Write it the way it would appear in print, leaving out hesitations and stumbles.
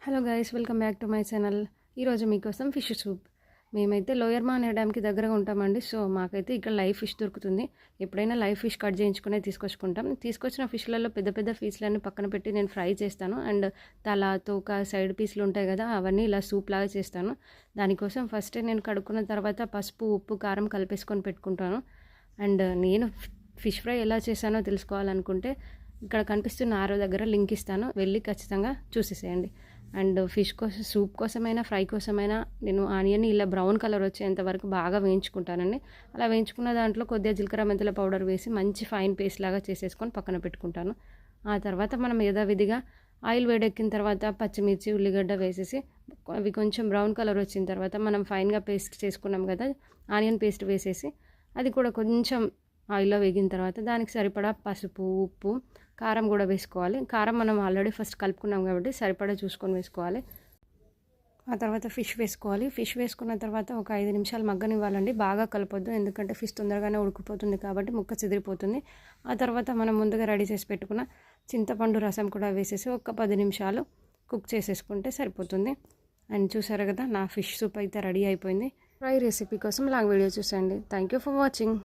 Hello guys, welcome back to my channel. ఈరోజు మీకోసం fish soup. మేమైతే లోయర్మా అనే డ్యామ్కి దగ్గరగా ఉంటామండి. సో మాకైతే ఇక్కడ లైవ్ ఫిష్ దొరుకుతుంది. ఎప్పుడైనా లైవ్ ఫిష్ కట్ చేయించుకునే తీసుకొచ్చుకుంటాం. తీసుకొచ్చిన ఫిష్లలో పెద్ద పెద్ద పీస్లన్నీ పక్కన పెట్టి నేను ఫ్రై చేస్తాను. అండ్ తల, తోక, సైడ్ పీస్లు ఉంటాయి కదా, అవన్నీ ఇలా సూప్ లాగా చేస్తాను. దానికోసం ఫస్ట్ నేను కడుక్కున్న తర్వాత పసుపు, ఉప్పు, కారం కలిపేసుకొని పెట్టుకుంటాను. అండ్ నేను ఫిష్ ఫ్రై ఎలా చేశానో తెలుసుకోవాలనుకుంటే ఇక్కడ కనిపిస్తున్న ఆరో దగ్గర లింక్ ఇస్తాను, వెళ్ళి ఖచ్చితంగా చూసేసేయండి. అండ్ ఫిష్ కోసం, సూప్ కోసమైనా ఫ్రై కోసమైనా నేను ఆనియన్ ఇలా బ్రౌన్ కలర్ వచ్చేంత వరకు బాగా వేయించుకుంటానండి. అలా వేయించుకున్న దాంట్లో కొద్దిగా జీలకర్ర మెంతుల పౌడర్ వేసి మంచి ఫైన్ పేస్ట్ లాగా చేసేసుకొని పక్కన పెట్టుకుంటాను. ఆ తర్వాత మనం యథావిధిగా ఆయిల్ వేడెక్కిన తర్వాత పచ్చిమిర్చి, ఉల్లిగడ్డ వేసేసి అవి కొంచెం బ్రౌన్ కలర్ వచ్చిన తర్వాత మనం ఫైన్గా పేస్ట్ చేసుకున్నాం కదా, ఆనియన్ పేస్ట్ వేసేసి అది కూడా కొంచెం ఆయిల్లో వేగిన తర్వాత దానికి సరిపడా పసుపు, ఉప్పు, కారం కూడా వేసుకోవాలి. కారం మనం ఆల్రెడీ ఫస్ట్ కలుపుకున్నాం కాబట్టి సరిపడా చూసుకొని వేసుకోవాలి. ఆ తర్వాత ఫిష్ వేసుకోవాలి. ఫిష్ వేసుకున్న తర్వాత ఒక 5 నిమిషాలు మగ్గనివ్వాలండి. బాగా కలపొద్దు, ఎందుకంటే ఫిష్ తొందరగానే ఉడికిపోతుంది కాబట్టి ముక్క చెదిరిపోతుంది. ఆ తర్వాత మనం ముందుగా రెడీ చేసి పెట్టుకున్న చింతపండు రసం కూడా వేసేసి ఒక 10 నిమిషాలు కుక్ చేసేసుకుంటే సరిపోతుంది. అండ్ చూసారు కదా, నా ఫిష్ సూప్ అయితే రెడీ అయిపోయింది. ఫ్రై రెసిపీ కోసం లాంగ్ వీడియో చూసేయండి. Thank you for watching.